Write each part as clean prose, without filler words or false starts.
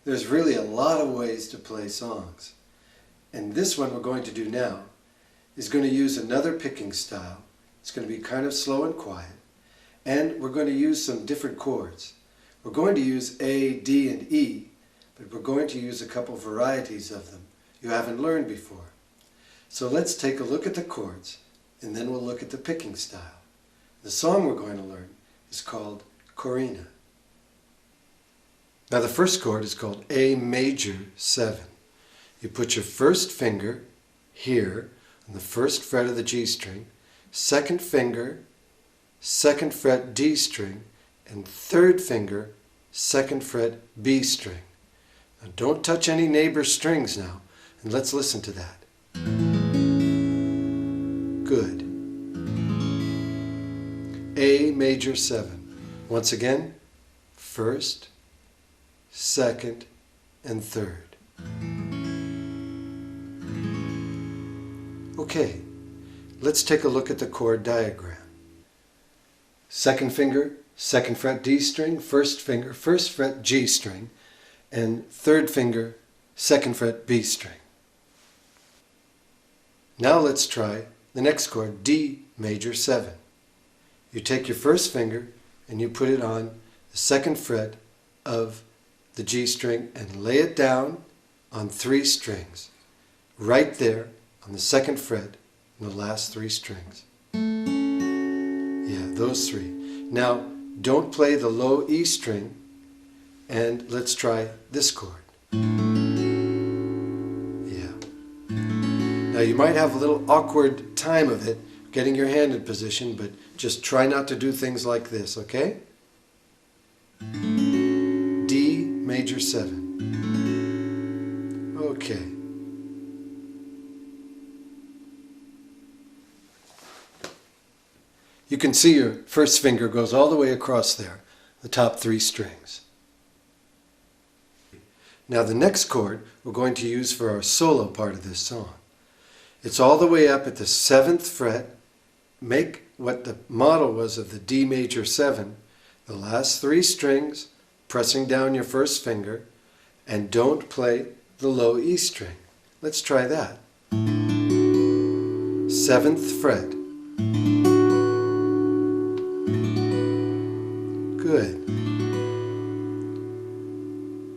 There's really a lot of ways to play songs. And this one we're going to do now is going to use another picking style. It's going to be kind of slow and quiet. And we're going to use some different chords. We're going to use A, D, and E, but we're going to use a couple varieties of them you haven't learned before. So let's take a look at the chords, and then we'll look at the picking style. The song we're going to learn is called Corinna. Now the first chord is called A major 7. You put your first finger here on the first fret of the G string, second finger, second fret D string, and third finger, second fret B string. Now don't touch any neighbor strings now, and let's listen to that. Good. A major 7. Once again, first, second, and third. Okay, let's take a look at the chord diagram. Second finger, second fret D string, first finger, first fret G string, and third finger, second fret B string. Now let's try the next chord, D major 7. You take your first finger and you put it on the second fret of the G string and lay it down on 3 strings, right there on the second fret in the last 3 strings. Yeah, those 3. Now, don't play the low E string, and let's try this chord. Yeah. Now you might have a little awkward time of it, getting your hand in position, but just try not to do things like this, okay? D major 7. Okay. You can see your first finger goes all the way across there, the top 3 strings. Now the next chord we're going to use for our solo part of this song. It's all the way up at the 7th fret. Make what the model was of the D major 7, the last 3 strings, pressing down your first finger, and don't play the low E string. Let's try that. 7th fret. Good.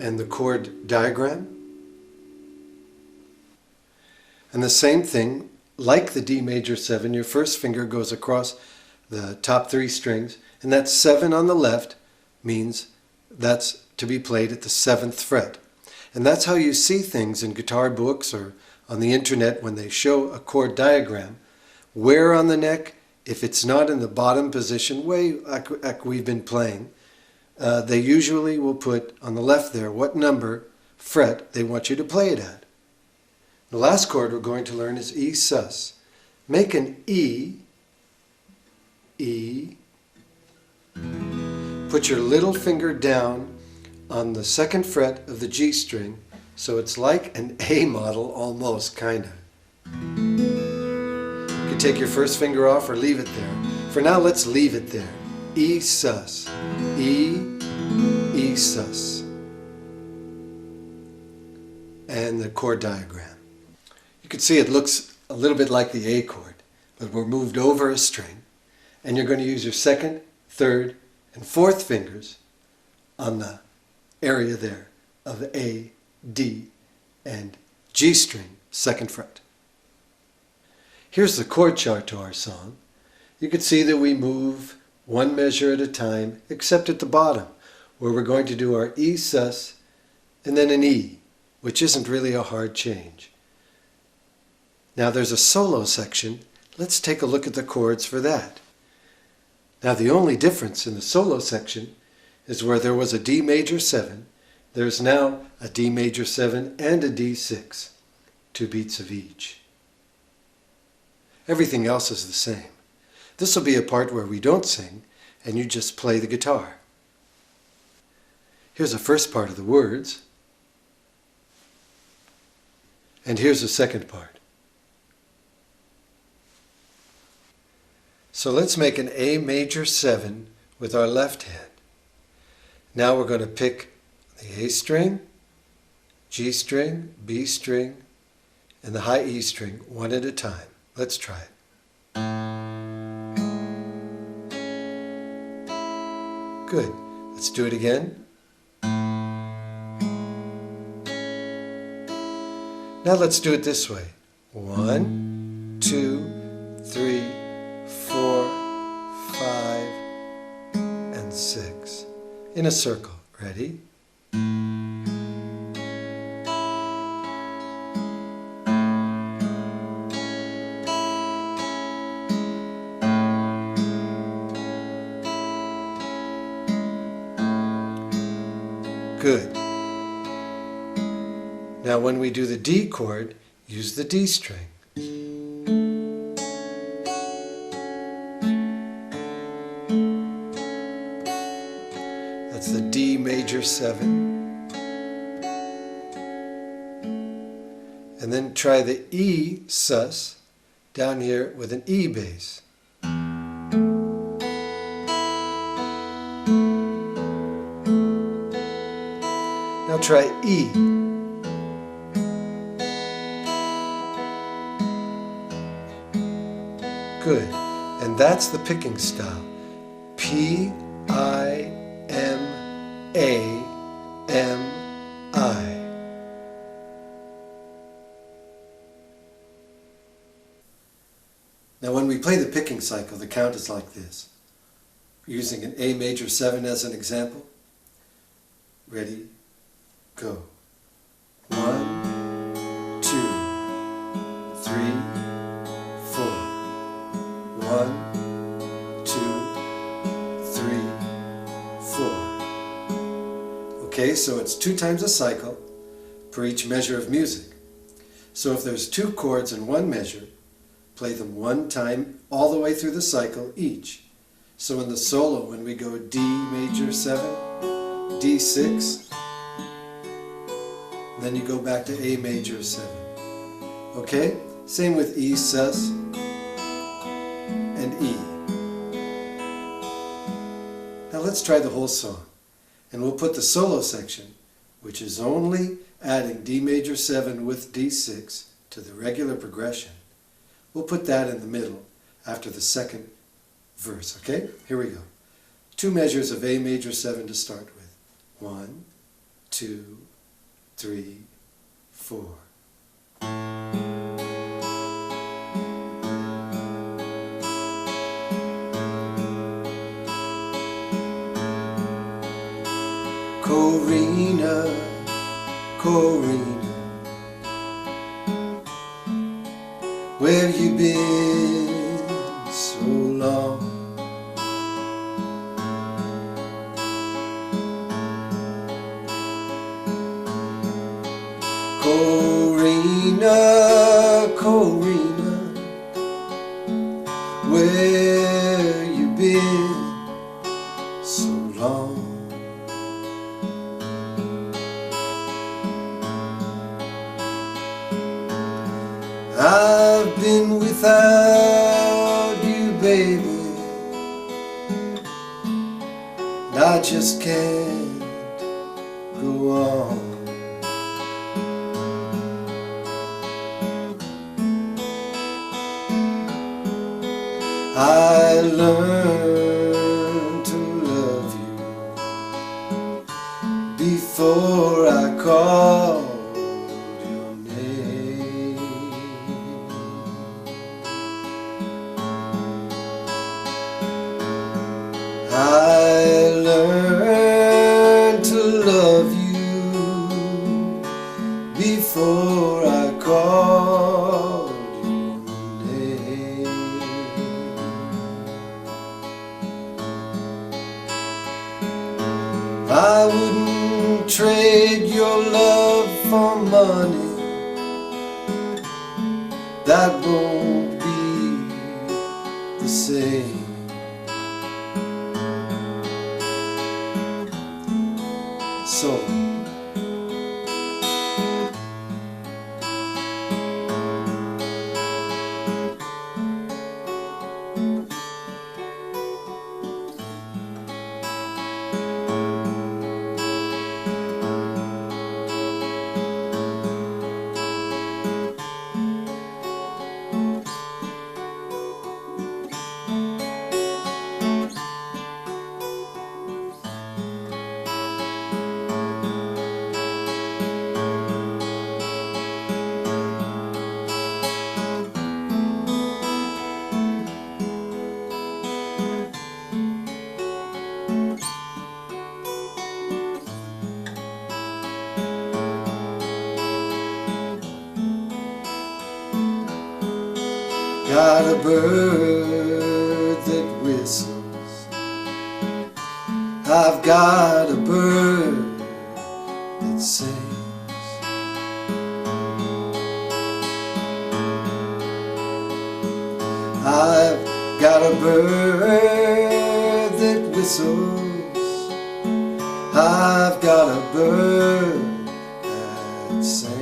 And the chord diagram? And the same thing, like the D major 7, your first finger goes across the top 3 strings, and that 7 on the left means that's to be played at the 7th fret. And that's how you see things in guitar books or on the internet when they show a chord diagram. Where on the neck, if it's not in the bottom position, way like we've been playing, they usually will put on the left there what number, fret, they want you to play it at. The last chord we're going to learn is E sus. Make an E, E. Put your little finger down on the 2nd fret of the G string, so it's like an A model almost, kind of. You can take your first finger off or leave it there. For now, let's leave it there. E sus. E, E sus. And the chord diagram. You can see it looks a little bit like the A chord, but we're moved over a string, and you're going to use your 2nd, 3rd, and 4th fingers on the area there of A, D, and G string, 2nd fret. Here's the chord chart to our song. You can see that we move 1 measure at a time, except at the bottom, where we're going to do our E sus and then an E, which isn't really a hard change. Now there's a solo section. Let's take a look at the chords for that. Now the only difference in the solo section is where there was a D major 7, there's now a D major 7 and a D6, 2 beats of each. Everything else is the same. This will be a part where we don't sing and you just play the guitar. Here's the first part of the words, and here's the second part. So let's make an A major 7 with our left hand. Now we're going to pick the A string, G string, B string, and the high E string one at a time. Let's try it. Good. Let's do it again. Now let's do it this way. 1, 2, 3, 4, 5, and 6. In a circle. Ready? Good. Now when we do the D chord, use the D string. That's the D major 7. And then try the E sus down here with an E bass. Now try E. Good. And that's the picking style. P-I-M-A-M-I. Now when we play the picking cycle, the count is like this. Using an A major 7 as an example. Ready? Go. 1, 2, 3, 4. 1, 2, 3, 4. Okay, so it's 2 times a cycle per each measure of music. So if there's 2 chords in one measure, play them 1 time all the way through the cycle each. So in the solo, when we go D major 7, D6, then you go back to A major 7. Okay? Same with E sus and E. Now let's try the whole song. And we'll put the solo section, which is only adding D major 7 with D6 to the regular progression. We'll put that in the middle after the second verse. Okay? Here we go. 2 measures of A major 7 to start with. 1, 2, 3, 4. Corinna, Corinna, where you been so long? Corinna, Corinna, where you been so long? I've been without you, baby, and I just can't go on. I learned to love you before I called your name. I learned to love you before I called your name. I wouldn't trade your love for money. That won't be the same. So got a bird that whistles. I've got a bird that sings. I've got a bird that whistles. I've got a bird that sings.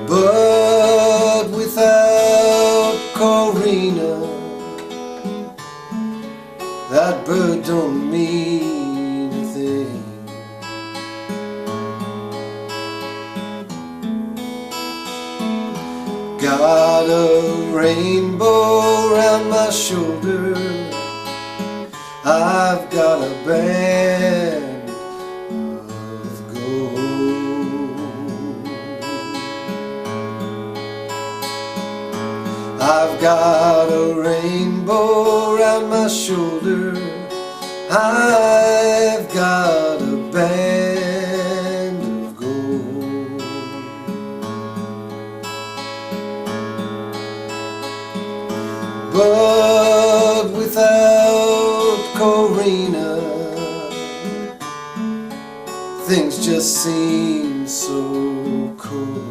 But without Corinna, that bird don't mean a thing. Got a rainbow round my shoulder. I've got a band of gold. I've got a rainbow round my shoulder. I've got a band of gold. But without Corinna, things just seem so cold.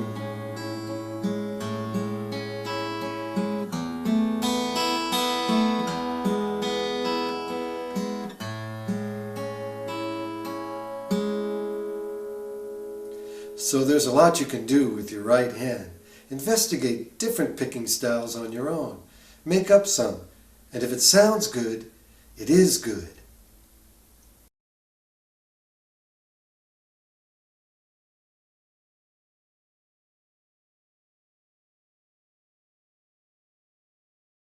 So there's a lot you can do with your right hand. Investigate different picking styles on your own. Make up some, and if it sounds good, it is good.